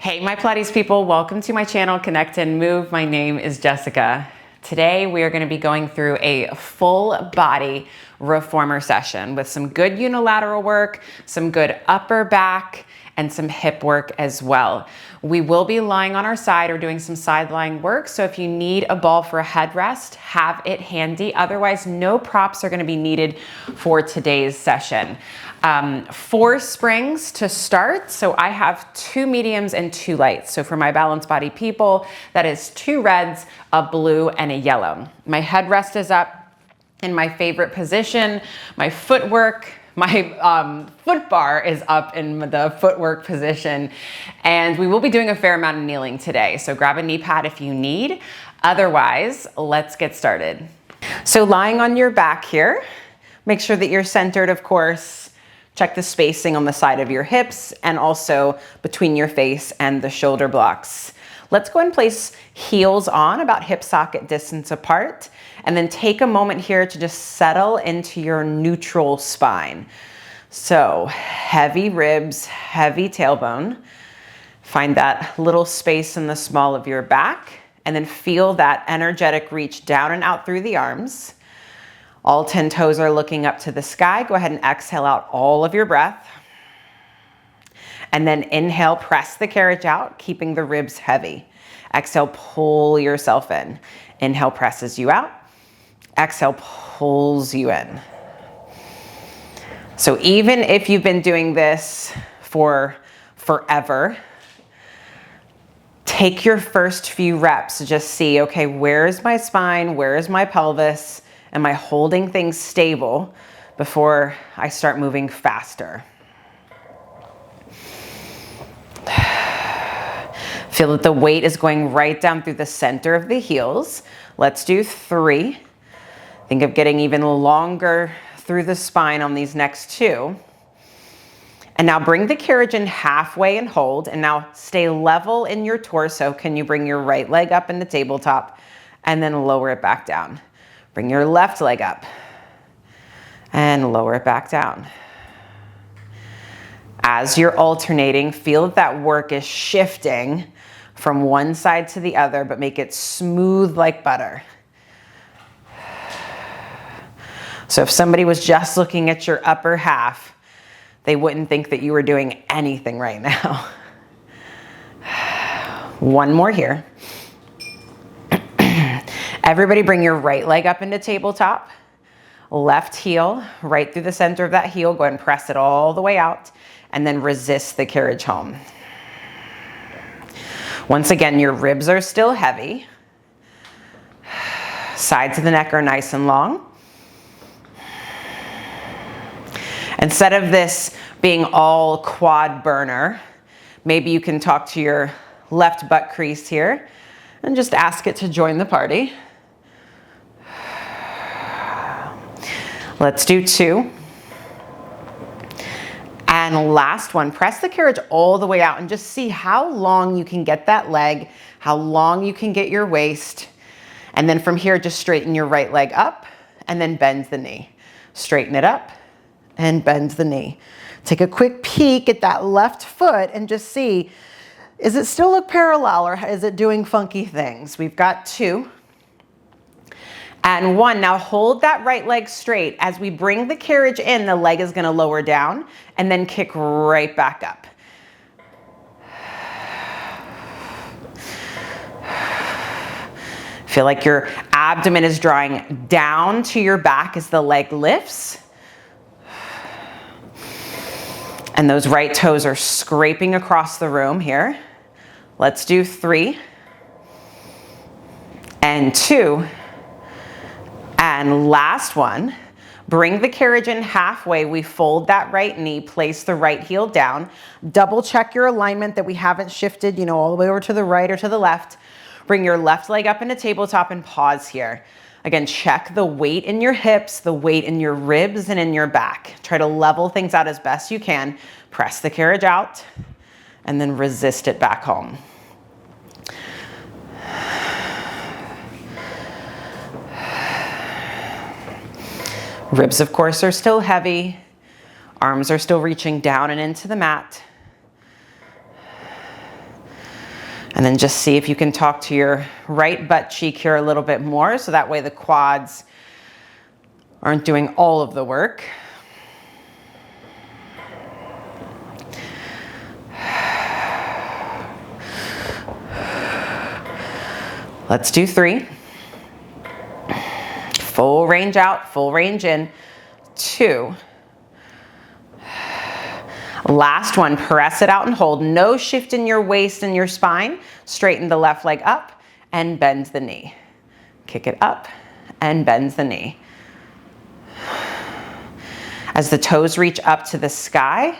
Hey, my Pilates people, welcome to my channel, Connect and Move. My name is Jessica. Today, we are going to be going through a full body reformer session with some good unilateral work, some good upper back, and some hip work as well. We will be lying on our side or doing some side lying work. So if you need a ball for a headrest, have it handy. Otherwise, no props are going to be needed for today's session. 4 springs to start. So I have 2 mediums and 2 lights. So for my balanced body people, that is 2 reds, a blue, and a yellow. My headrest is up in my favorite position. My footwork, my foot bar is up in the footwork position. And we will be doing a fair amount of kneeling today. So grab a knee pad if you need. Otherwise, let's get started. So lying on your back here, make sure that you're centered, of course. Check the spacing on the side of your hips and also between your face and the shoulder blocks. Let's go and place heels on about hip socket distance apart, and then take a moment here to just settle into your neutral spine. So heavy ribs, heavy tailbone. Find that little space in the small of your back, and then feel that energetic reach down and out through the arms. All 10 toes are looking up to the sky. Go ahead and exhale out all of your breath. And then inhale, press the carriage out, keeping the ribs heavy. Exhale, pull yourself in. Inhale, presses you out. Exhale, pulls you in. So even if you've been doing this for forever, take your first few reps to just see, okay, where is my spine? Where is my pelvis? Am I holding things stable before I start moving faster? Feel that the weight is going right down through the center of the heels. Let's do 3. Think of getting even longer through the spine on these next 2. And now bring the carriage in halfway and hold. And now stay level in your torso. Can you bring your right leg up in the tabletop and then lower it back down? Bring your left leg up and lower it back down. As you're alternating, feel that work is shifting from one side to the other, but make it smooth like butter. So if somebody was just looking at your upper half, they wouldn't think that you were doing anything right now. One more here. Everybody bring your right leg up into tabletop. Left heel right through the center of that heel. Go ahead and press it all the way out and then resist the carriage home. Once again, your ribs are still heavy. Sides of the neck are nice and long. Instead of this being all quad burner, maybe you can talk to your left butt crease here and just ask it to join the party. Let's do 2. And last one, press the carriage all the way out and just see how long you can get that leg, how long you can get your waist. And then from here, just straighten your right leg up and then bend the knee. Straighten it up and bend the knee. Take a quick peek at that left foot and just see, is it still look parallel or is it doing funky things? We've got 2. And 1, now hold that right leg straight. As we bring the carriage in, the leg is gonna lower down and then kick right back up. Feel like your abdomen is drawing down to your back as the leg lifts. And those right toes are scraping across the room here. Let's do 3 and 2. And last one, bring the carriage in halfway. We fold that right knee, place the right heel down. Double check your alignment that we haven't shifted, all the way over to the right or to the left. Bring your left leg up into tabletop and pause here. Again, check the weight in your hips, the weight in your ribs and in your back. Try to level things out as best you can. Press the carriage out and then resist it back home. Ribs, of course, are still heavy. Arms are still reaching down and into the mat. And then just see if you can talk to your right butt cheek here a little bit more, so that way the quads aren't doing all of the work. Let's do 3. Full range out, full range in. 2. Last one, press it out and hold. No shift in your waist and your spine. Straighten the left leg up and bend the knee. Kick it up and bend the knee. As the toes reach up to the sky,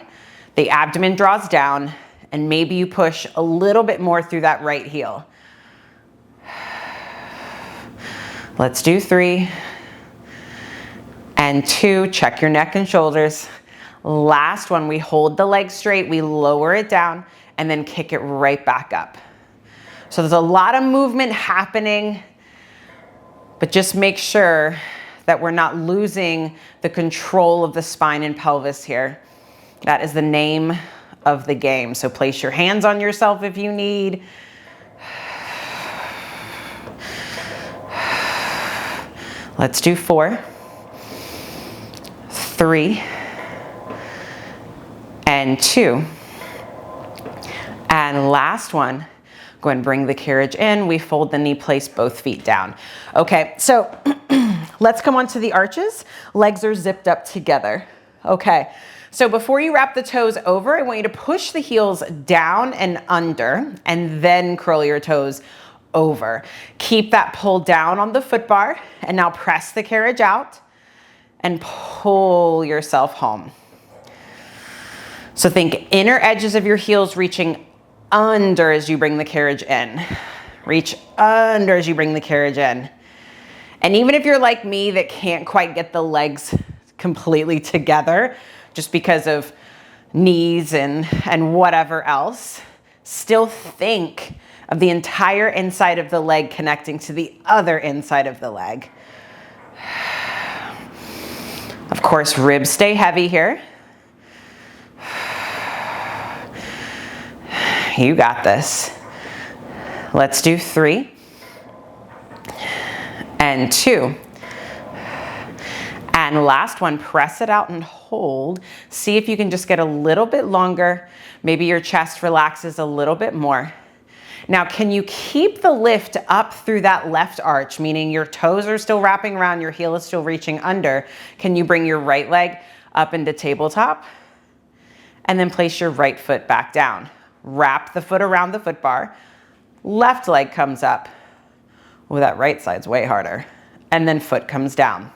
the abdomen draws down, and maybe you push a little bit more through that right heel. Let's do 3 and 2. Check your neck and shoulders. Last one, we hold the leg straight, we lower it down, and then kick it right back up. So there's a lot of movement happening, but just make sure that we're not losing the control of the spine and pelvis here. That is the name of the game. So place your hands on yourself if you need. Let's do 4, 3, and 2. And last one, go ahead and bring the carriage in. We fold the knee, place both feet down. Okay, so let's come on to the arches. Legs are zipped up together. Okay, so before you wrap the toes over, I want you to push the heels down and under, and then curl your toes over. Keep that pull down on the foot bar, and now press the carriage out and pull yourself home. So think inner edges of your heels reaching under as you bring the carriage in. Reach under as you bring the carriage in. And even if you're like me that can't quite get the legs completely together just because of knees and whatever else, still think of the entire inside of the leg connecting to the other inside of the leg. Of course, ribs stay heavy here. You got this. Let's do 3 and 2. And last one, press it out and hold. See if you can just get a little bit longer. Maybe your chest relaxes a little bit more. Now, can you keep the lift up through that left arch, meaning your toes are still wrapping around, your heel is still reaching under? Can you bring your right leg up into tabletop? And then place your right foot back down. Wrap the foot around the foot bar. Left leg comes up. Oh, that right side's way harder. And then foot comes down.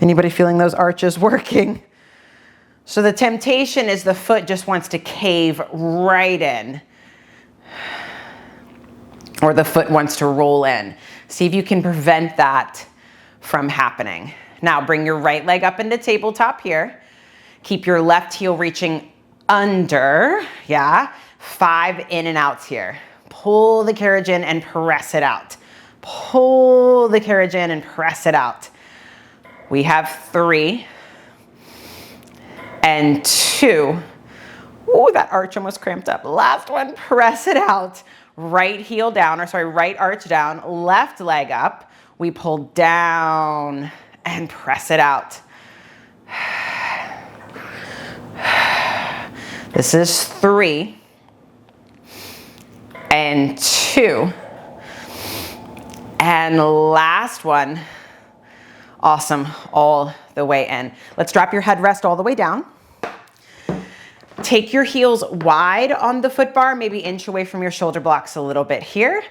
Anybody feeling those arches working? So the temptation is the foot just wants to cave right in. Or the foot wants to roll in. See if you can prevent that from happening. Now bring your right leg up into tabletop here. Keep your left heel reaching under, yeah. 5 in and outs here. Pull the carriage in and press it out. Pull the carriage in and press it out. We have 3 and 2. Ooh, that arch almost cramped up. Last one, press it out. Right heel down, or sorry, right arch down, left leg up. We pull down and press it out. This is 3 and 2. And last one. Awesome, all the way in. Let's drop your headrest all the way down. Take your heels wide on the foot bar, maybe inch away from your shoulder blocks a little bit here.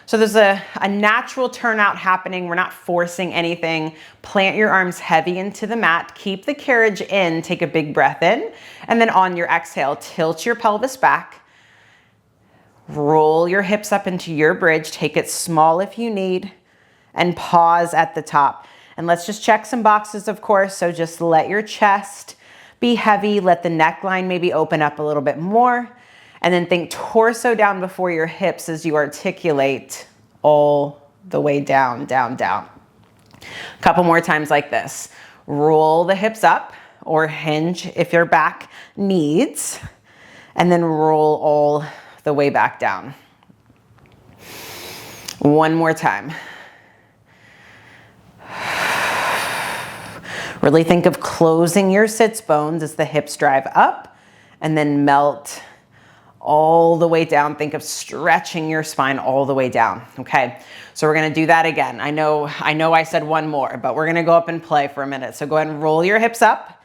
So there's a natural turnout happening. We're not forcing anything. Plant your arms heavy into the mat. Keep the carriage in. Take a big breath in. And then on your exhale, tilt your pelvis back. Roll your hips up into your bridge. Take it small if you need. And pause at the top. And let's just check some boxes, of course. So just let your chest be heavy. Let the neckline maybe open up a little bit more. And then think torso down before your hips as you articulate all the way down, down, down. A couple more times like this. Roll the hips up or hinge if your back needs. and then roll all the way back down. One more time. Really think of closing your sits bones as the hips drive up and then melt all the way down. Think of stretching your spine all the way down, okay? So we're gonna do that again. I know I said one more, but we're gonna go up and play for a minute. So go ahead and roll your hips up,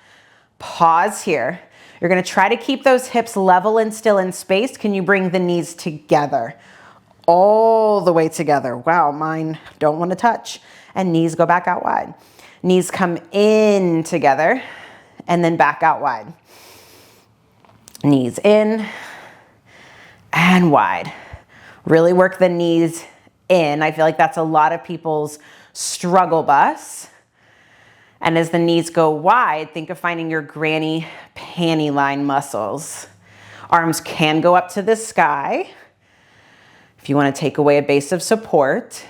pause here. You're gonna try to keep those hips level and still in space. Can you bring the knees together? All the way together. Wow, mine don't wanna touch. And knees go back out wide. Knees come in together and then back out wide. Knees in and wide. Really work the knees in. I feel like that's a lot of people's struggle bus. And as the knees go wide, think of finding your granny panty line muscles. Arms can go up to the sky if you want to take away a base of support.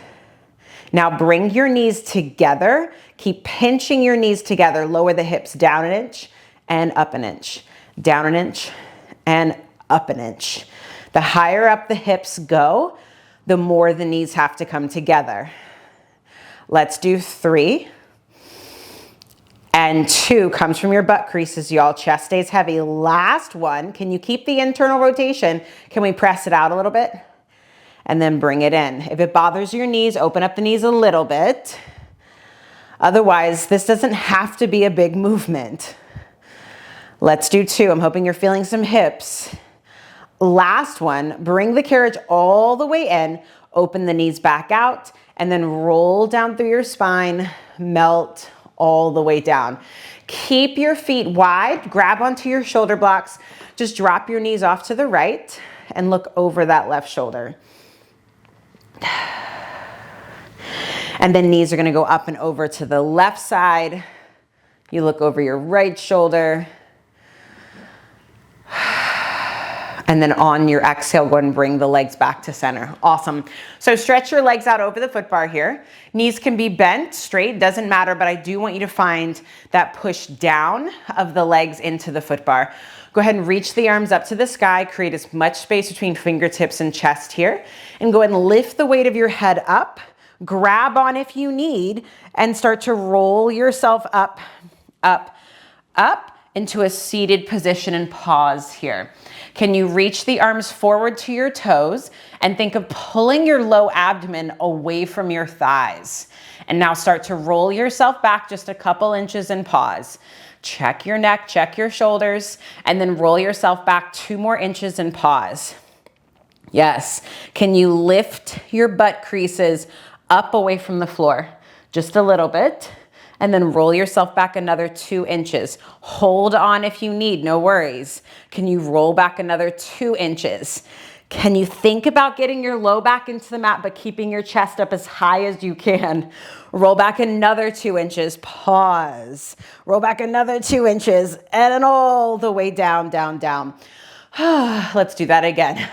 Now bring your knees together. Keep pinching your knees together. Lower the hips down an inch and up an inch. Down an inch and up an inch. The higher up the hips go, the more the knees have to come together. Let's do 3 and 2 comes from your butt creases, y'all. Chest stays heavy. Last one, can you keep the internal rotation? Can we press it out a little bit? And then bring it in. If it bothers your knees, open up the knees a little bit. Otherwise, this doesn't have to be a big movement. Let's do 2. I'm hoping you're feeling some hips. Last one, bring the carriage all the way in, open the knees back out, and then roll down through your spine, melt all the way down. Keep your feet wide, grab onto your shoulder blocks, just drop your knees off to the right and look over that left shoulder. And then knees are gonna go up and over to the left side. You look over your right shoulder. And then on your exhale, go ahead and bring the legs back to center. Awesome. So stretch your legs out over the foot bar here. Knees can be bent straight, doesn't matter, but I do want you to find that push down of the legs into the foot bar. Go ahead and reach the arms up to the sky, create as much space between fingertips and chest here, and go ahead and lift the weight of your head up, grab on if you need, and start to roll yourself up, up, up into a seated position and pause here. Can you reach the arms forward to your toes and think of pulling your low abdomen away from your thighs? And now start to roll yourself back just a couple inches and pause. Check your neck, check your shoulders, and then roll yourself back 2 more inches and pause. Yes. Can you lift your butt creases up away from the floor? Just a little bit. And then roll yourself back another 2 inches. Hold on if you need, no worries. Can you roll back another 2 inches? Can you think about getting your low back into the mat but keeping your chest up as high as you can? Roll back another 2 inches, pause. Roll back another 2 inches and then all the way down, down, down. Let's do that again.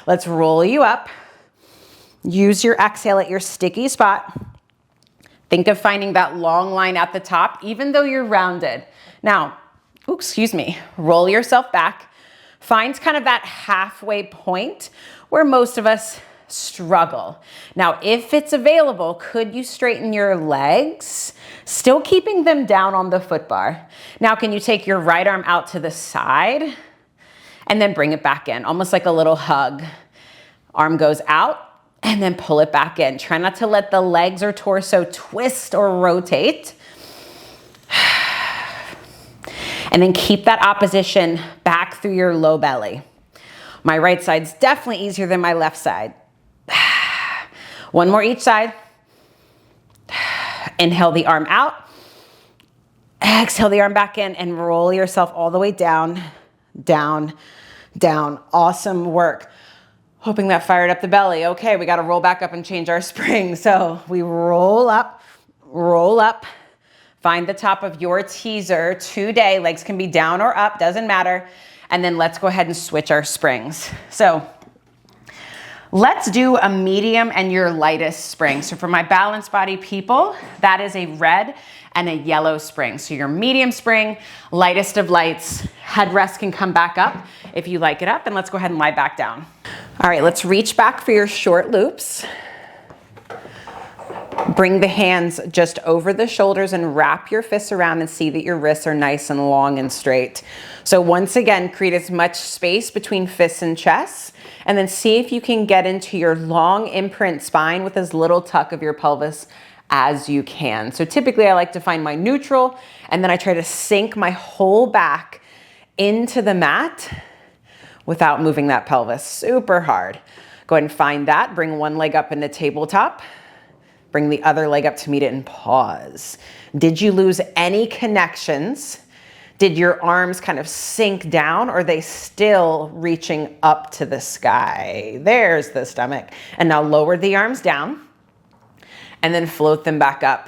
Let's roll you up. Use your exhale at your sticky spot. Think of finding that long line at the top, even though you're rounded. Now, roll yourself back. Find kind of that halfway point where most of us struggle. Now, if it's available, could you straighten your legs, still keeping them down on the foot bar? Now, can you take your right arm out to the side and then bring it back in, almost like a little hug? Arm goes out. And then pull it back in. Try not to let the legs or torso twist or rotate. And then keep that opposition back through your low belly. My right side's definitely easier than my left side. One more each side. Inhale the arm out. Exhale the arm back in and roll yourself all the way down, down, down. Awesome work. Hoping that fired up the belly. Okay, we got to roll back up and change our spring. So we roll up, find the top of your teaser today. Legs can be down or up, doesn't matter. And then let's go ahead and switch our springs. So let's do a medium and your lightest spring. So for my balanced body people, that is a red and a yellow spring. So your medium spring, lightest of lights, headrest can come back up if you like it up, and let's go ahead and lie back down. All right, let's reach back for your short loops. Bring the hands just over the shoulders and wrap your fists around and see that your wrists are nice and long and straight. So once again, create as much space between fists and chest, and then see if you can get into your long imprint spine with as little tuck of your pelvis as you can. So typically I like to find my neutral, and then I try to sink my whole back into the mat without moving that pelvis super hard. Go ahead and find that. Bring one leg up into tabletop. Bring the other leg up to meet it and pause. Did you lose any connections? Did your arms kind of sink down, or are they still reaching up to the sky? There's the stomach. And now lower the arms down and then float them back up.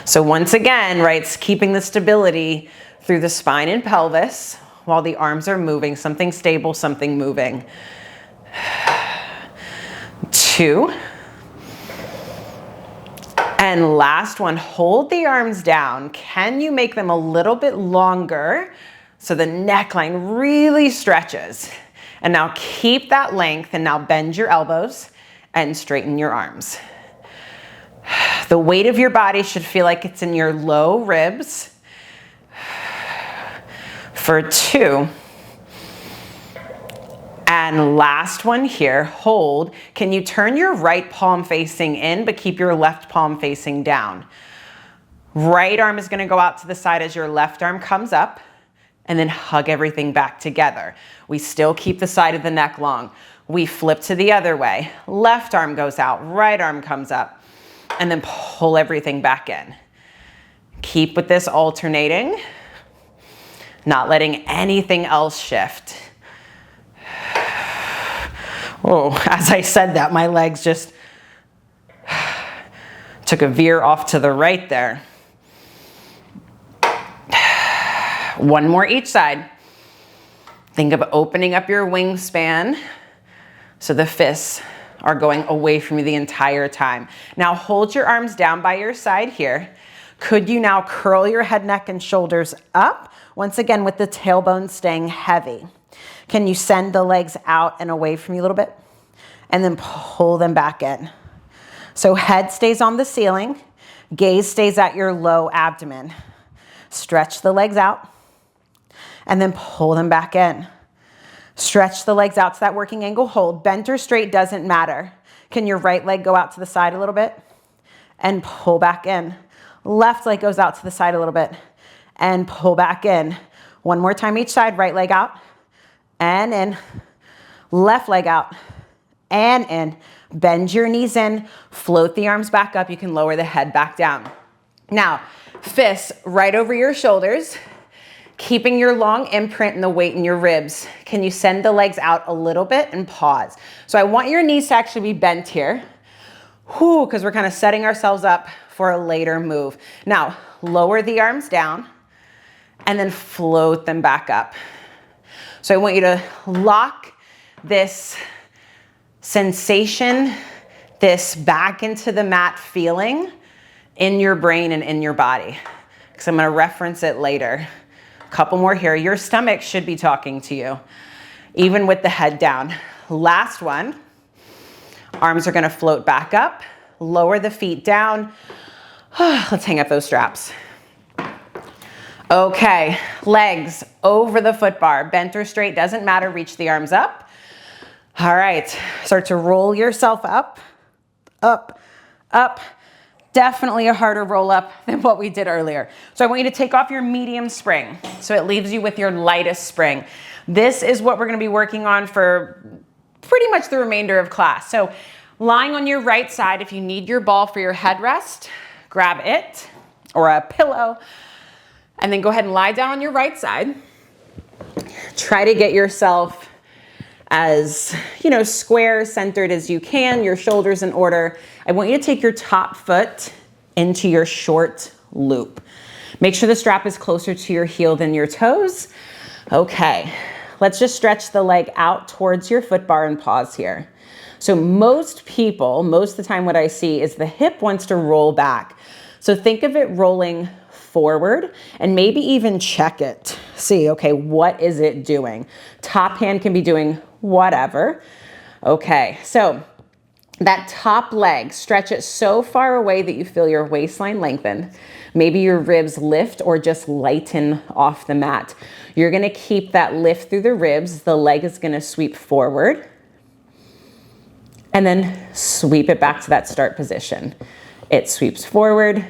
So once again, right, it's keeping the stability through the spine and pelvis while the arms are moving, something stable, something moving. 2. And last one, hold the arms down. Can you make them a little bit longer so the neckline really stretches? And now keep that length, and now bend your elbows and straighten your arms. The weight of your body should feel like it's in your low ribs. For 2. And last one here, hold. Can you turn your right palm facing in, but keep your left palm facing down? Right arm is gonna go out to the side as your left arm comes up, and then hug everything back together. We still keep the side of the neck long. We flip to the other way. Left arm goes out, right arm comes up, and then pull everything back in. Keep with this alternating, not letting anything else shift. Oh, as I said that, my legs just took a veer off to the right there. One more each side. Think of opening up your wingspan so the fists are going away from you the entire time. Now hold your arms down by your side here. Could you now curl your head, neck, and shoulders up? Once again, with the tailbone staying heavy. Can you send the legs out and away from you a little bit? And then pull them back in. So head stays on the ceiling, gaze stays at your low abdomen. Stretch the legs out and then pull them back in. Stretch the legs out to that working angle, hold. Bent or straight doesn't matter. Can your right leg go out to the side a little bit? And pull back in. Left leg goes out to the side a little bit and pull back in. One more time each side, right leg out and in. Left leg out and in. Bend your knees in, float the arms back up. You can lower the head back down. Now, fists right over your shoulders, keeping your long imprint and the weight in your ribs. Can you send the legs out a little bit and pause? So I want your knees to actually be bent here. Whew, because we're kind of setting ourselves up for a later move. Now, lower the arms down and then float them back up. So I want you to lock this sensation, this back into the mat feeling in your brain and in your body, because I'm going to reference it later. A couple more here. Your stomach should be talking to you, even with the head down. Last one. Arms are going to float back up. Lower the feet down. Let's hang up those straps. Okay, legs over the foot bar. Bent or straight, doesn't matter. Reach the arms up. All right, start to roll yourself up, up, up. Definitely a harder roll up than what we did earlier. So I want you to take off your medium spring, so it leaves you with your lightest spring. This is what we're gonna be working on for pretty much the remainder of class. So lying on your right side, if you need your ball for your headrest, grab it, or a pillow, and then go ahead and lie down on your right side. Try to get yourself as, square centered as you can, your shoulders in order. I want you to take your top foot into your short loop. Make sure the strap is closer to your heel than your toes. Okay, let's just stretch the leg out towards your foot bar and pause here. So most people, most of the time what I see is the hip wants to roll back. So think of it rolling forward and maybe even check it. See, okay, what is it doing? Top hand can be doing whatever. Okay, so that top leg, stretch it so far away that you feel your waistline lengthen. Maybe your ribs lift or just lighten off the mat. You're gonna keep that lift through the ribs. The leg is gonna sweep forward and then sweep it back to that start position. It sweeps forward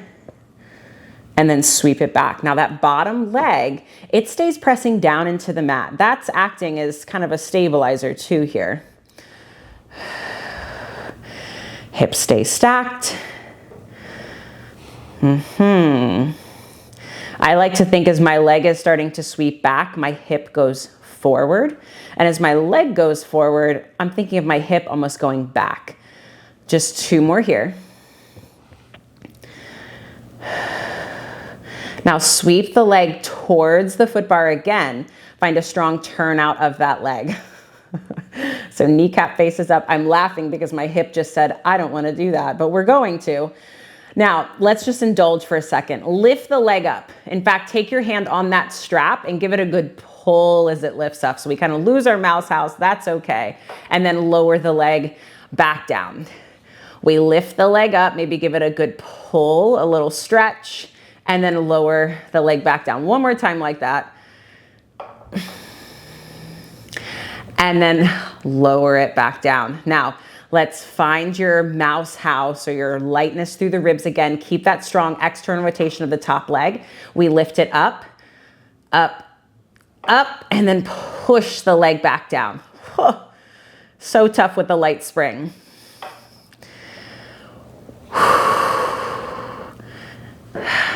and then sweep it back. Now that bottom leg, it stays pressing down into the mat. That's acting as kind of a stabilizer too here. Hips stay stacked. I like to think as my leg is starting to sweep back, my hip goes forward. And as my leg goes forward, I'm thinking of my hip almost going back. Just 2 more here. Now sweep the leg towards the foot bar again. Find a strong turn out of that leg. So kneecap faces up. I'm laughing because my hip just said, I don't want to do that, but we're going to. Now, let's just indulge for a second. Lift the leg up. In fact, take your hand on that strap and give it a good pull as it lifts up. So we kind of lose our mouse house. That's okay. And then lower the leg back down. We lift the leg up, maybe give it a good pull, a little stretch, and then lower the leg back down. One more time like that. And then lower it back down. Now, let's find your mouse house or your lightness through the ribs again. Keep that strong external rotation of the top leg. We lift it up, up, up, and then push the leg back down. So tough with the light spring.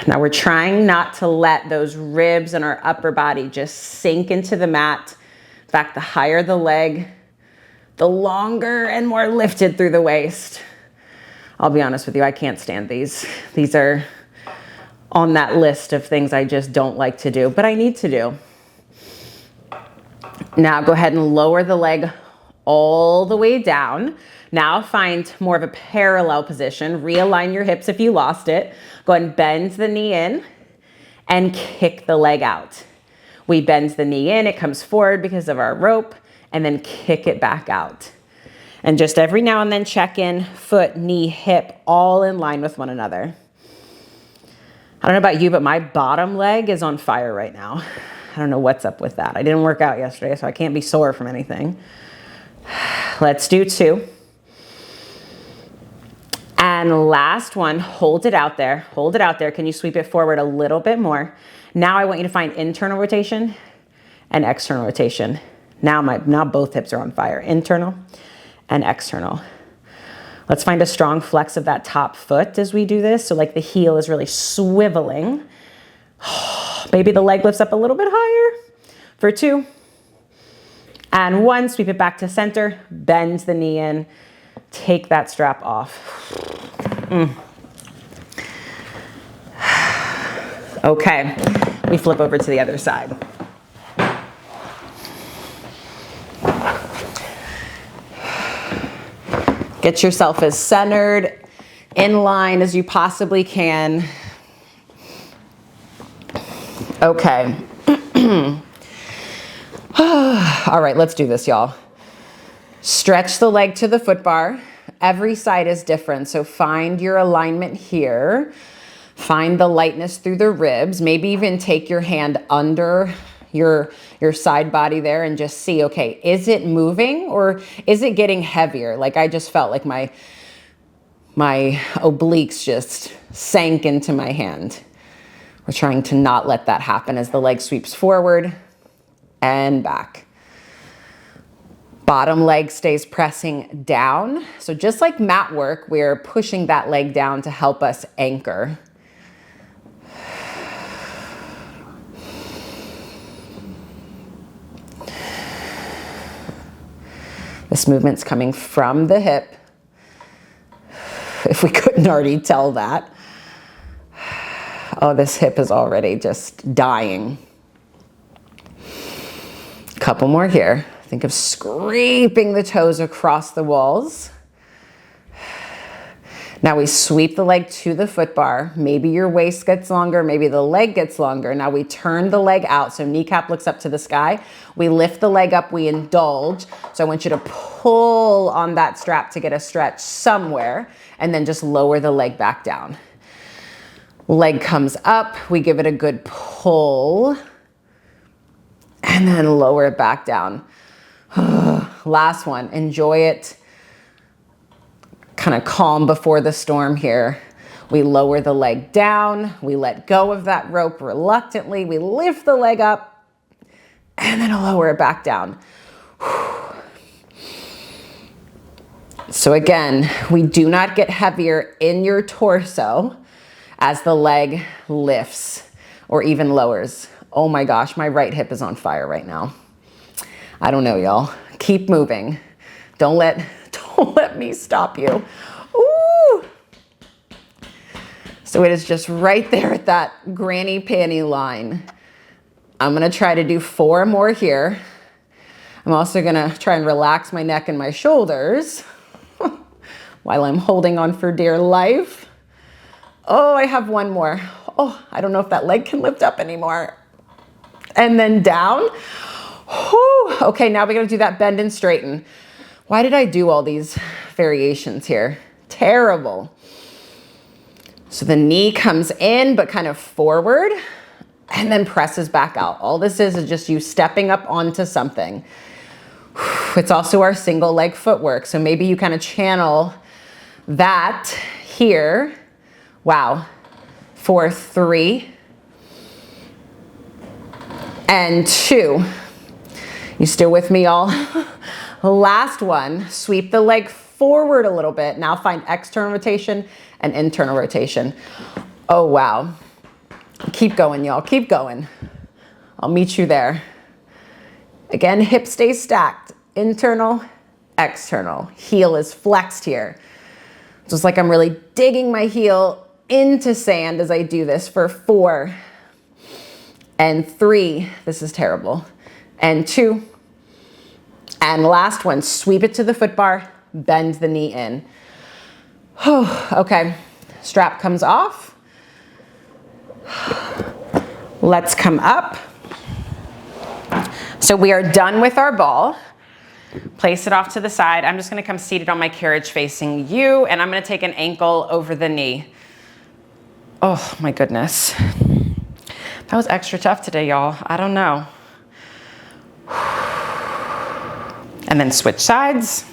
Now we're trying not to let those ribs and our upper body just sink into the mat. In fact, the higher the leg, the longer and more lifted through the waist. I'll be honest with you, I can't stand these. These are on that list of things I just don't like to do, but I need to do. Now go ahead and lower the leg all the way down. Now find more of a parallel position. Realign your hips if you lost it. Go ahead and bend the knee in and kick the leg out. We bend the knee in, it comes forward because of our rope, and then kick it back out. And just every now and then check in, foot, knee, hip, all in line with one another. I don't know about you, but my bottom leg is on fire right now. I don't know what's up with that. I didn't work out yesterday, so I can't be sore from anything. Let's do 2. And last one, hold it out there. Hold it out there. Can you sweep it forward a little bit more? Now I want you to find internal rotation and external rotation. Now both hips are on fire. Internal and external. Let's find a strong flex of that top foot as we do this. So like the heel is really swiveling. Maybe the leg lifts up a little bit higher for 2. And 1, sweep it back to center, bend the knee in, take that strap off. Okay, we flip over to the other side. Get yourself as centered, in line as you possibly can. Okay. All right, let's do this, y'all. Stretch the leg to the foot bar. Every side is different, so find your alignment here. Find the lightness through the ribs. Maybe even take your hand under your side body there and just see, okay, is it moving or is it getting heavier? Like I just felt like my obliques just sank into my hand. We're trying to not let that happen as the leg sweeps forward and back. Bottom leg stays pressing down. So just like mat work, we're pushing that leg down to help us anchor. This movement's coming from the hip. If we couldn't already tell that. Oh, this hip is already just dying. Couple more here. Think of scraping the toes across the walls. Now we sweep the leg to the foot bar. Maybe your waist gets longer, maybe the leg gets longer. Now we turn the leg out, so kneecap looks up to the sky. We lift the leg up, we indulge. So I want you to pull on that strap to get a stretch somewhere, and then just lower the leg back down. Leg comes up, we give it a good pull, and then lower it back down. Last one, enjoy it. Kind of calm before the storm here. We lower the leg down, we let go of that rope reluctantly, we lift the leg up, and then lower it back down. So again, we do not get heavier in your torso as the leg lifts or even lowers. Oh my gosh, my right hip is on fire right now. I don't know, y'all. Keep moving. Don't let me stop you. Ooh. So it is just right there at that granny panty line. I'm gonna try to do 4 more here. I'm also gonna try and relax my neck and my shoulders while I'm holding on for dear life. Oh, I have 1 more. Oh, I don't know if that leg can lift up anymore. And then down. Whew. Okay, now we gotta do that bend and straighten. Why did I do all these variations here? Terrible. So the knee comes in, but kind of forward, and then presses back out. All this is just you stepping up onto something. It's also our single leg footwork. So maybe you kind of channel that here. Wow. For 3 and 2. You still with me, y'all? Last one, sweep the leg forward a little bit. Now find external rotation and internal rotation. Oh, wow. Keep going, y'all, keep going. I'll meet you there. Again, hip stays stacked. Internal, external. Heel is flexed here. Just like I'm really digging my heel into sand as I do this for 4 and 3. This is terrible. And 2. And last one, sweep it to the foot bar, bend the knee in. Okay, strap comes off. Let's come up. So we are done with our ball. Place it off to the side. I'm just gonna come seated on my carriage facing you, and I'm gonna take an ankle over the knee. Oh my goodness. That was extra tough today, y'all. I don't know. And then switch sides.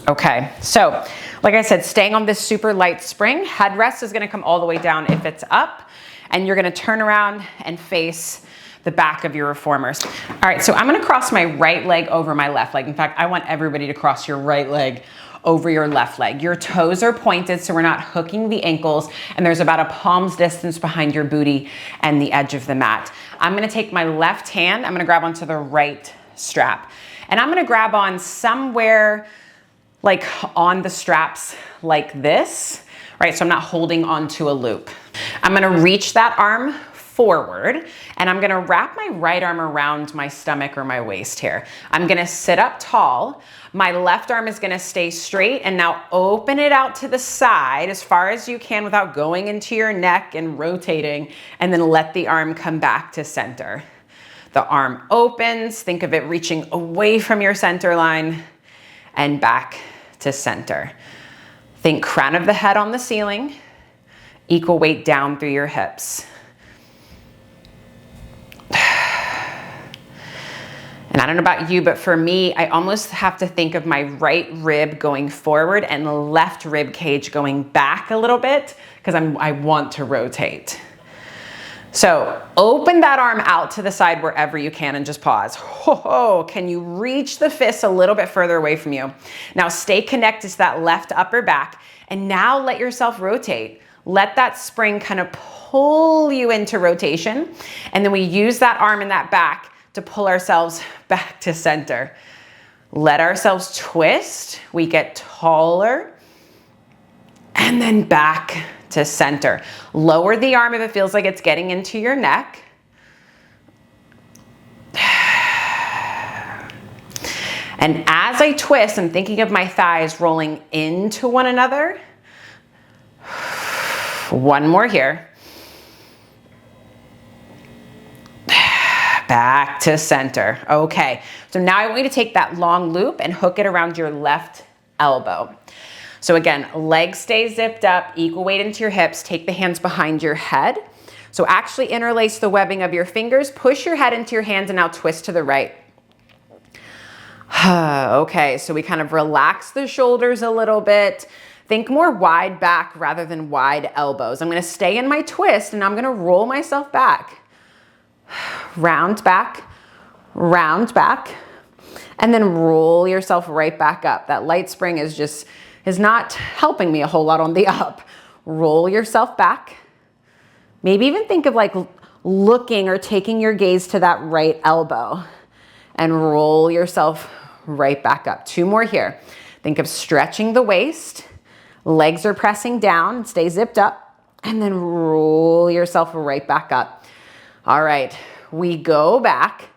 Okay, so like I said, staying on this super light spring, headrest is gonna come all the way down if it's up, and you're gonna turn around and face the back of your reformers. All right, so I'm gonna cross my right leg over my left leg. In fact, I want everybody to cross your right leg over your left leg. Your toes are pointed so we're not hooking the ankles, and there's about a palm's distance behind your booty and the edge of the mat. I'm gonna take my left hand, I'm gonna grab onto the right strap, and I'm gonna grab on somewhere like on the straps like this, right? So I'm not holding onto a loop. I'm gonna reach that arm forward, and I'm gonna wrap my right arm around my stomach or my waist here. I'm gonna sit up tall. My left arm is gonna stay straight, and now open it out to the side as far as you can without going into your neck and rotating, and then let the arm come back to center. The arm opens, think of it reaching away from your center line and back to center. Think crown of the head on the ceiling, equal weight down through your hips. And I don't know about you, but for me, I almost have to think of my right rib going forward and the left rib cage going back a little bit because I want to rotate. So open that arm out to the side wherever you can and just pause. Can you reach the fists a little bit further away from you? Now stay connected to that left upper back, and now let yourself rotate. Let that spring kind of pull you into rotation, and then we use that arm and that back to pull ourselves back to center. Let ourselves twist. We get taller, and then back to center. Lower the arm if it feels like it's getting into your neck. And as I twist, I'm thinking of my thighs rolling into one another. One more here. Back to center. Okay, so now I want you to take that long loop and hook it around your left elbow. So again, legs stay zipped up, equal weight into your hips, take the hands behind your head. So actually interlace the webbing of your fingers, push your head into your hands, and now twist to the right. Okay, so we kind of relax the shoulders a little bit. Think more wide back rather than wide elbows. I'm gonna stay in my twist and I'm gonna roll myself back. Round back, and then roll yourself right back up. That light spring is not helping me a whole lot on the up. Roll yourself back. Maybe even think of like looking or taking your gaze to that right elbow and roll yourself right back up. Two more here. Think of stretching the waist. Legs are pressing down, stay zipped up, and then roll yourself right back up. All right, we go back,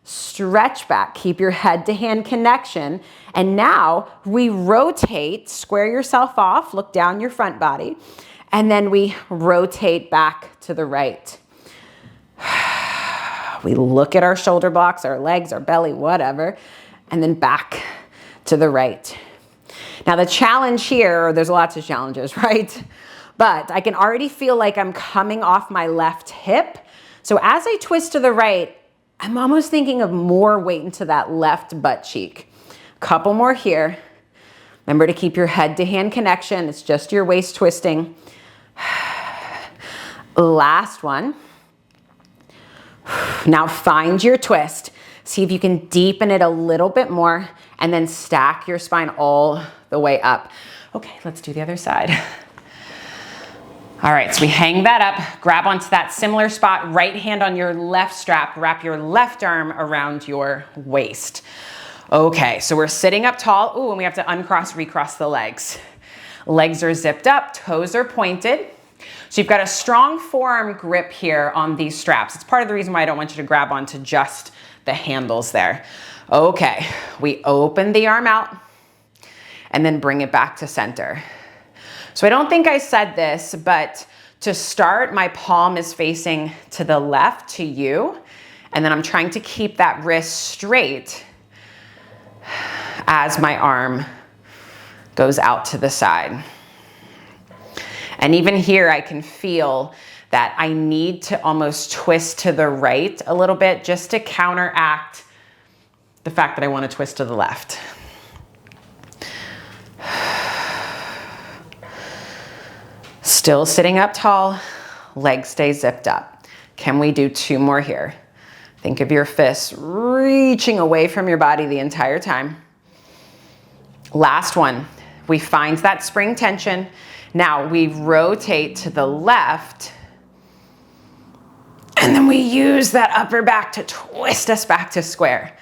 stretch back, keep your head to hand connection, and now we rotate, square yourself off, look down your front body, and then we rotate back to the right. We look at our shoulder blocks, our legs, our belly, whatever, and then back to the right. Now the challenge here, there's lots of challenges, right? But I can already feel like I'm coming off my left hip. So as I twist to the right, I'm almost thinking of more weight into that left butt cheek. Couple more here. Remember to keep your head to hand connection. It's just your waist twisting. Last one. Now find your twist. See if you can deepen it a little bit more and then stack your spine all the way up. Okay, let's do the other side. All right, so we hang that up, grab onto that similar spot, right hand on your left strap, wrap your left arm around your waist. Okay, so we're sitting up tall. Ooh, and we have to uncross, recross the legs. Legs are zipped up, toes are pointed. So you've got a strong forearm grip here on these straps. It's part of the reason why I don't want you to grab onto just the handles there. Okay, we open the arm out and then bring it back to center. So I don't think I said this, but to start, my palm is facing to the left to you, and then I'm trying to keep that wrist straight as my arm goes out to the side. And even here, I can feel that I need to almost twist to the right a little bit just to counteract the fact that I want to twist to the left. Still sitting up tall, legs stay zipped up. Can we do two more here? Think of your fists reaching away from your body the entire time. Last one. We find that spring tension. Now we rotate to the left, and then we use that upper back to twist us back to square.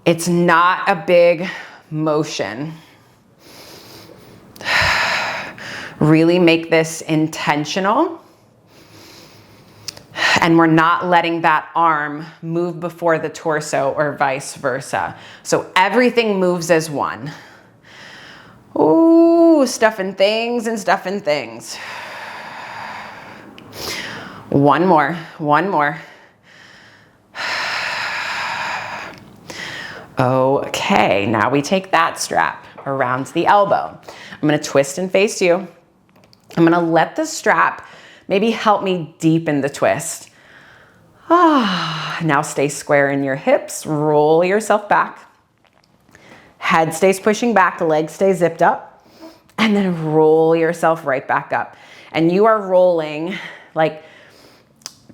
It's not a big motion. Really make this intentional. And we're not letting that arm move before the torso or vice versa. So everything moves as one. Ooh, stuffing things and stuffing things. One more, one more. Okay, now we take that strap around the elbow. I'm gonna twist and face you. I'm gonna let the strap maybe help me deepen the twist. Now stay square in your hips, roll yourself back. Head stays pushing back, the legs stay zipped up, and then roll yourself right back up. And you are rolling like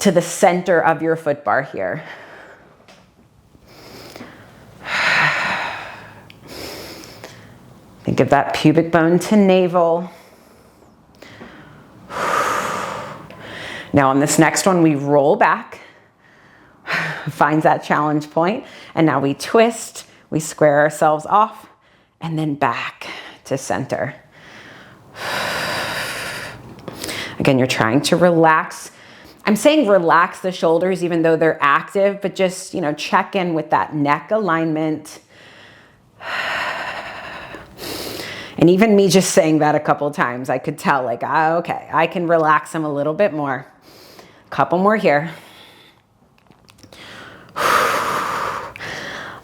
to the center of your foot bar here. Think of that pubic bone to navel. Now on this next one, we roll back, finds that challenge point, and now we twist, we square ourselves off, and then back to center. Again, you're trying to relax. I'm saying relax the shoulders even though they're active, but just, you know, check in with that neck alignment. And even me just saying that a couple times, I could tell like, okay, I can relax them a little bit more. Couple more here.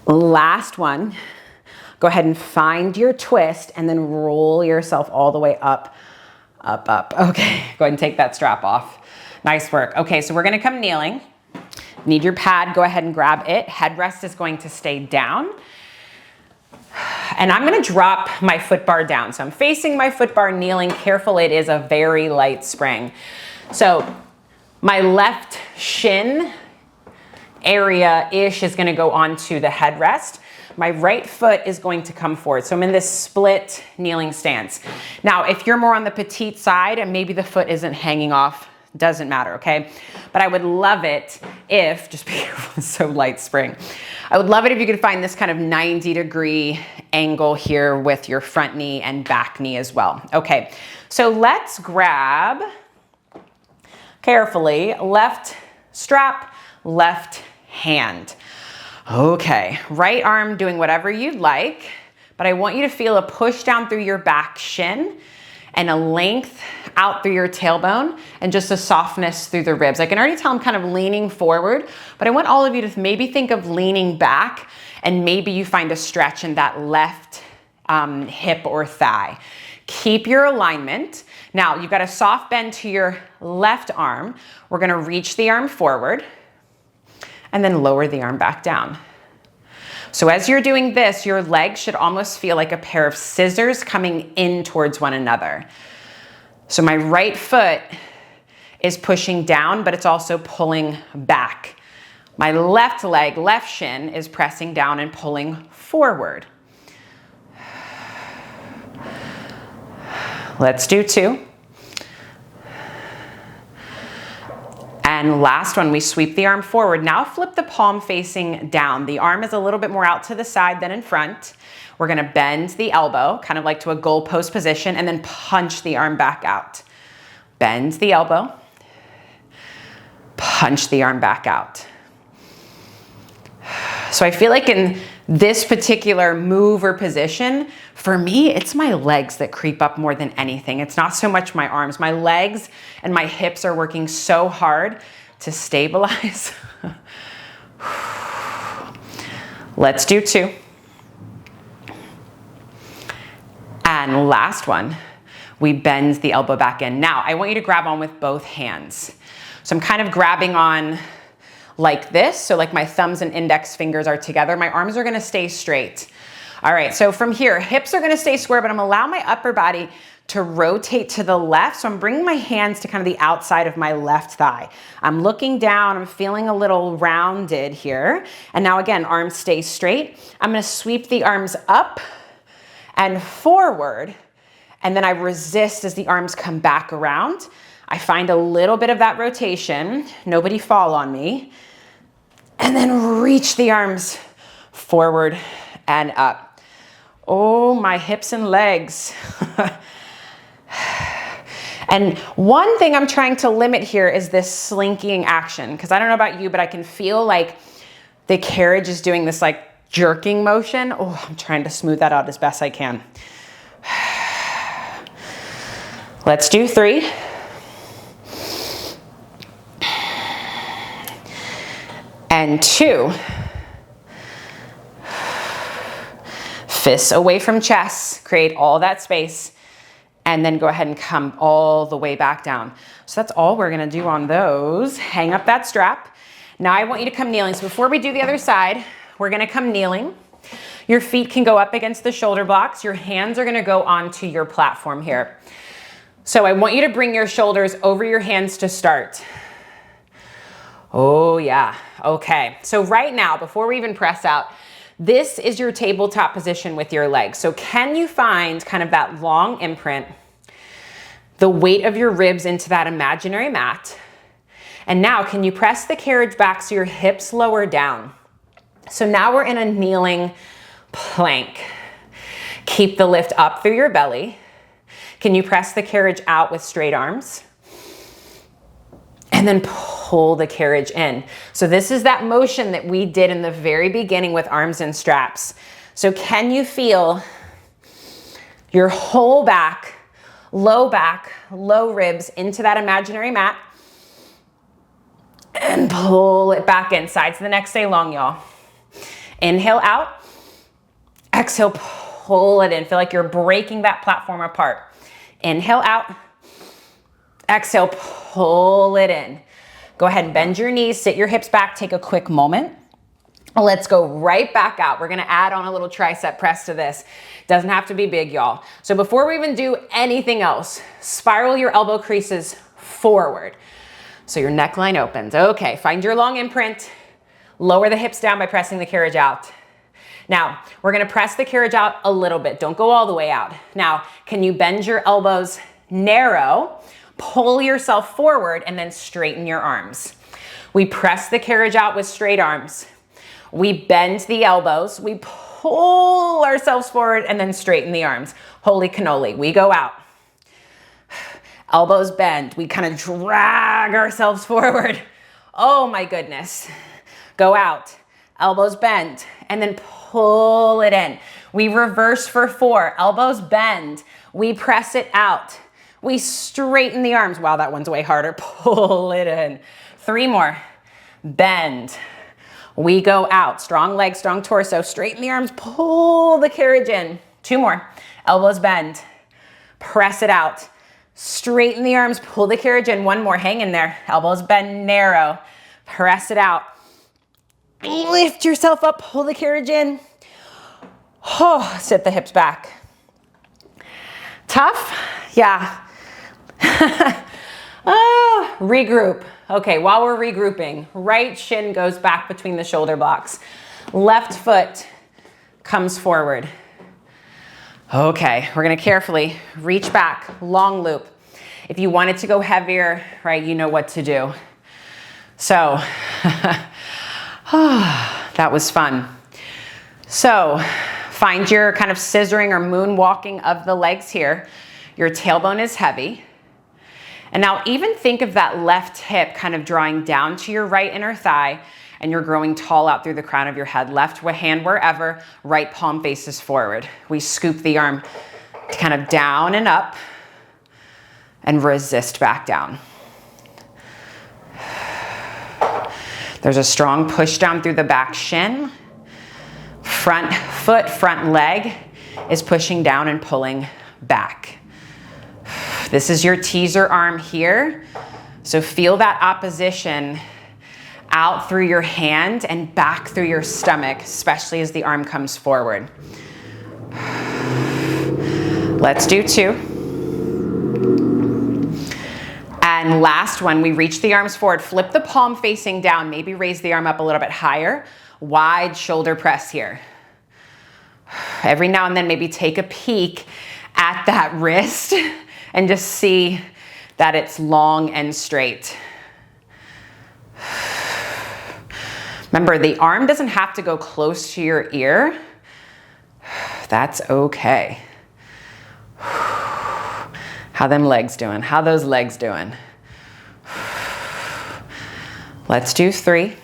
Last one. Go ahead and find your twist and then roll yourself all the way up, up, up. Okay, go ahead and take that strap off. Nice work. Okay, so we're gonna come kneeling. Need your pad, go ahead and grab it. Headrest is going to stay down. And I'm gonna drop my foot bar down. So I'm facing my foot bar, kneeling, careful, it is a very light spring. So my left shin area-ish is gonna go onto the headrest. My right foot is going to come forward. So I'm in this split kneeling stance. Now, if you're more on the petite side and maybe the foot isn't hanging off, doesn't matter, okay? But I would love it if, just be careful, it's so light spring. I would love it if you could find this kind of 90-degree angle here with your front knee and back knee as well. Okay, so let's grab, carefully, left strap, left hand. Okay, right arm doing whatever you'd like, but I want you to feel a push down through your back shin and a length out through your tailbone and just a softness through the ribs. I can already tell I'm kind of leaning forward, but I want all of you to maybe think of leaning back and maybe you find a stretch in that left hip or thigh. Keep your alignment. Now you've got a soft bend to your left arm. We're gonna reach the arm forward and then lower the arm back down. So as you're doing this, your legs should almost feel like a pair of scissors coming in towards one another. So my right foot is pushing down, but it's also pulling back. My left leg, left shin, is pressing down and pulling forward. Let's do 2. And last one, we sweep the arm forward. Now flip the palm facing down. The arm is a little bit more out to the side than in front. We're gonna bend the elbow, kind of like to a goalpost position, and then punch the arm back out. Bend the elbow, punch the arm back out. So I feel like in this particular move or position, for me, it's my legs that creep up more than anything. It's not so much my arms. My legs and my hips are working so hard to stabilize. Let's do 2. And last one, we bend the elbow back in. Now, I want you to grab on with both hands. So I'm kind of grabbing on like this. So like my thumbs and index fingers are together. My arms are gonna stay straight. All right, so from here, hips are gonna stay square, but I'm gonna allow my upper body to rotate to the left. So I'm bringing my hands to kind of the outside of my left thigh. I'm looking down, I'm feeling a little rounded here. And now again, arms stay straight. I'm gonna sweep the arms up and forward, and then I resist as the arms come back around. I find a little bit of that rotation, nobody fall on me, and then reach the arms forward and up. Oh, my hips and legs. And one thing I'm trying to limit here is this slinking action, because I don't know about you, but I can feel like the carriage is doing this like jerking motion. Oh, I'm trying to smooth that out as best I can. Let's do 3. And 2. Fists away from chest, create all that space, and then go ahead and come all the way back down. So that's all we're gonna do on those. Hang up that strap. Now I want you to come kneeling. So before we do the other side, we're gonna come kneeling. Your feet can go up against the shoulder blocks. Your hands are gonna go onto your platform here. So I want you to bring your shoulders over your hands to start. Oh yeah, okay. So right now, before we even press out, this is your tabletop position with your legs. So can you find kind of that long imprint, the weight of your ribs into that imaginary mat? And now can you press the carriage back so your hips lower down? So now we're in a kneeling plank. Keep the lift up through your belly. Can you press the carriage out with straight arms? and then pull the carriage in. So this is that motion that we did in the very beginning with arms and straps. So can you feel your whole back, low ribs into that imaginary mat? And pull it back in. Sides of the neck stay long, y'all. Inhale out. Exhale, pull it in. Feel like you're breaking that platform apart. Inhale out. Exhale, pull it in. Go ahead and bend your knees, sit your hips back, take a quick moment. Let's go right back out. We're gonna add on a little tricep press to this. Doesn't have to be big, y'all. So before we even do anything else, spiral your elbow creases forward. So your neckline opens. Okay, find your long imprint. Lower the hips down by pressing the carriage out. Now, we're gonna press the carriage out a little bit. Don't go all the way out. Now, can you bend your elbows narrow? Pull yourself forward and then straighten your arms. We press the carriage out with straight arms. We bend the elbows. We pull ourselves forward and then straighten the arms. Holy cannoli, we go out. Elbows bend. We kind of drag ourselves forward. Oh my goodness. Go out. Elbows bend and then pull it in. We reverse for 4. Elbows bend. We press it out. We straighten the arms. Wow, that one's way harder. Pull it in. 3 more. Bend. We go out. Strong legs, strong torso. Straighten the arms. Pull the carriage in. 2 more. Elbows bend. Press it out. Straighten the arms. Pull the carriage in. 1 more. Hang in there. Elbows bend, narrow. Press it out. Lift yourself up. Pull the carriage in. Oh, sit the hips back. Tough? Yeah. Oh, regroup. Okay, while we're regrouping, right shin goes back between the shoulder blocks. Left foot comes forward. Okay, we're gonna carefully reach back, long loop. If you want it to go heavier, right, you know what to do. So, that was fun. So, find your kind of scissoring or moonwalking of the legs here. Your tailbone is heavy. And now even think of that left hip kind of drawing down to your right inner thigh, and you're growing tall out through the crown of your head. Left hand wherever, right palm faces forward. We scoop the arm kind of down and up and resist back down. There's a strong push down through the back shin. Front foot, front leg is pushing down and pulling back. This is your teaser arm here. So feel that opposition out through your hand and back through your stomach, especially as the arm comes forward. Let's do 2. And last one, we reach the arms forward, flip the palm facing down, maybe raise the arm up a little bit higher. Wide shoulder press here. Every now and then, maybe take a peek at that wrist and just see that it's long and straight. Remember, the arm doesn't have to go close to your ear. That's okay. How them legs doing? How those legs doing? Let's do 3.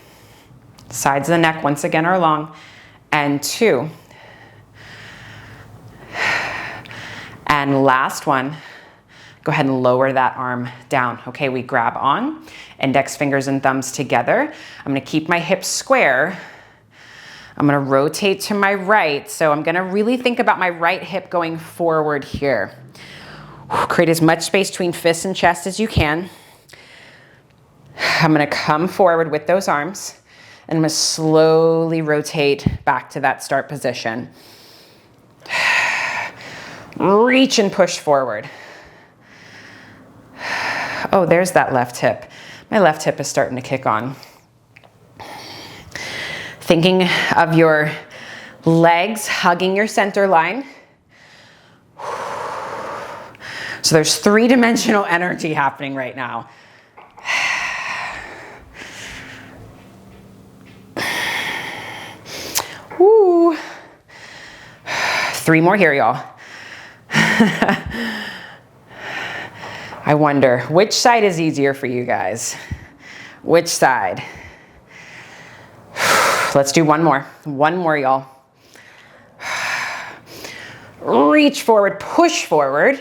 Sides of the neck once again are long. And 2. And last one. Go ahead and lower that arm down. Okay, we grab on, index fingers and thumbs together. I'm gonna keep my hips square. I'm gonna rotate to my right. So I'm gonna really think about my right hip going forward here. Create as much space between fists and chest as you can. I'm gonna come forward with those arms and I'm gonna slowly rotate back to that start position. Reach and push forward. Oh, there's that left hip. My left hip is starting to kick on. Thinking of your legs hugging your center line. So there's 3-dimensional energy happening right now. Woo. 3 more here, y'all. I wonder, which side is easier for you guys? Which side? Let's do one more. One more, y'all. Reach forward, push forward,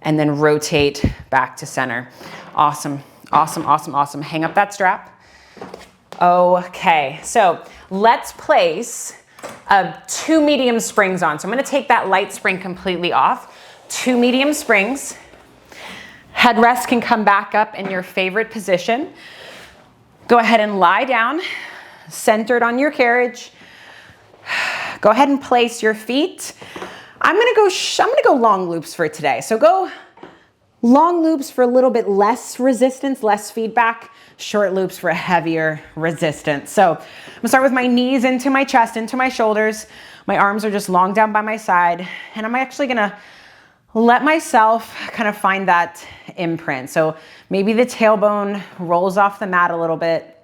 and then rotate back to center. Awesome, awesome, awesome, awesome. Hang up that strap. Okay, so let's place 2 medium springs on. So I'm gonna take that light spring completely off. 2 medium springs. Headrest can come back up in your favorite position. Go ahead and lie down, centered on your carriage. Go ahead and place your feet. I'm gonna go long loops for today. So go long loops for a little bit less resistance, less feedback, short loops for a heavier resistance. So I'm gonna start with my knees into my chest, into my shoulders. My arms are just long down by my side. And I'm actually gonna let myself kind of find that imprint. So maybe the tailbone rolls off the mat a little bit.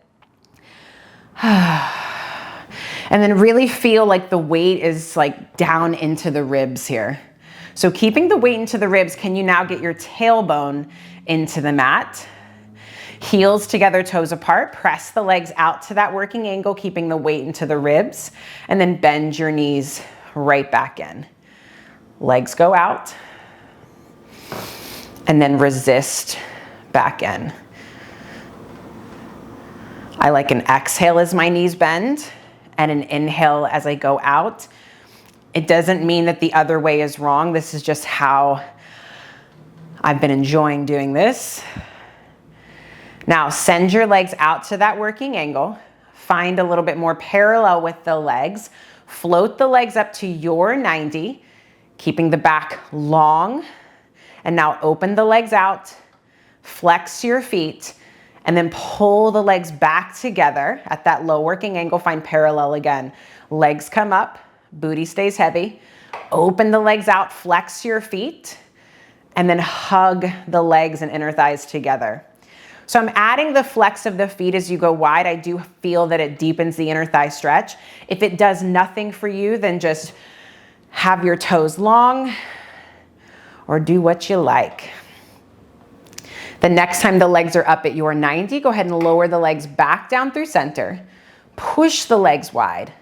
And then really feel like the weight is like down into the ribs here. So keeping the weight into the ribs, can you now get your tailbone into the mat? Heels together, toes apart. Press the legs out to that working angle, keeping the weight into the ribs. And then bend your knees right back in. Legs go out. And then resist back in. I like an exhale as my knees bend and an inhale as I go out. It doesn't mean that the other way is wrong. This is just how I've been enjoying doing this. Now send your legs out to that working angle. Find a little bit more parallel with the legs. Float the legs up to your 90, keeping the back long. And now open the legs out, flex your feet, and then pull the legs back together at that low working angle. Find parallel again. Legs come up, booty stays heavy. Open the legs out, flex your feet, and then hug the legs and inner thighs together. So I'm adding the flex of the feet as you go wide. I do feel that it deepens the inner thigh stretch. If it does nothing for you, then just have your toes long or do what you like. The next time the legs are up at your 90, go ahead and lower the legs back down through center. Push the legs wide.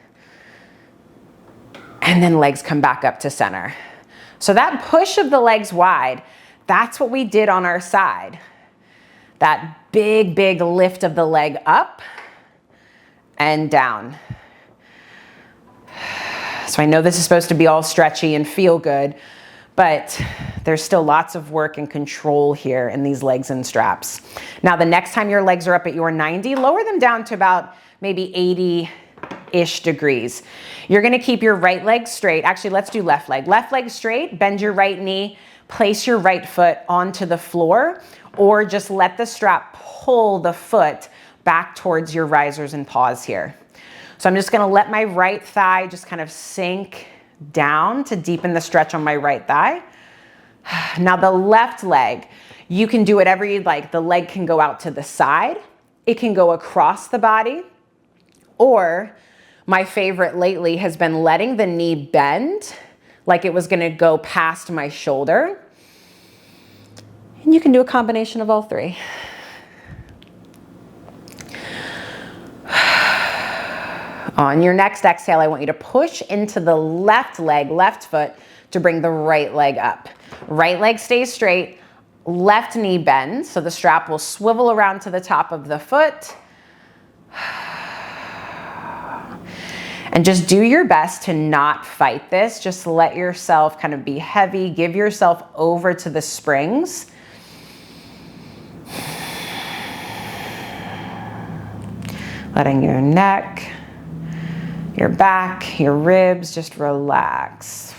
And then legs come back up to center. So that push of the legs wide, that's what we did on our side. That big, big lift of the leg up and down. So I know this is supposed to be all stretchy and feel good, but there's still lots of work and control here in these legs and straps. Now, the next time your legs are up at your 90, lower them down to about maybe 80-ish degrees. You're gonna keep your right leg straight. Actually, let's do left leg. Left leg straight, bend your right knee, place your right foot onto the floor, or just let the strap pull the foot back towards your risers and paws here. So I'm just gonna let my right thigh just kind of sink down to deepen the stretch on my right thigh. Now the left leg, you can do whatever you'd like. The leg can go out to the side. It can go across the body. Or my favorite lately has been letting the knee bend like it was gonna go past my shoulder. And you can do a combination of all three. On your next exhale, I want you to push into the left leg, left foot, to bring the right leg up. Right leg stays straight, left knee bends, so the strap will swivel around to the top of the foot. And just do your best to not fight this. Just let yourself kind of be heavy. Give yourself over to the springs. Letting your neck, your back, your ribs just relax.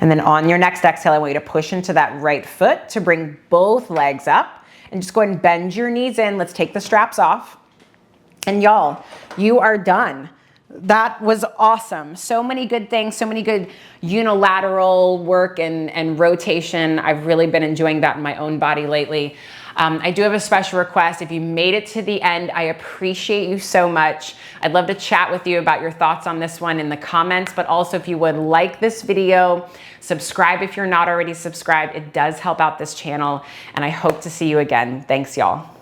And then on your next exhale, I want you to push into that right foot to bring both legs up. And just go ahead and bend your knees in. Let's take the straps off. And y'all, you are done. That was awesome. So many good things, so many good unilateral work and rotation. I've really been enjoying that in my own body lately. I do have a special request. If you made it to the end, I appreciate you so much. I'd love to chat with you about your thoughts on this one in the comments, but also if you would like this video, subscribe if you're not already subscribed. It does help out this channel, and I hope to see you again. Thanks, y'all.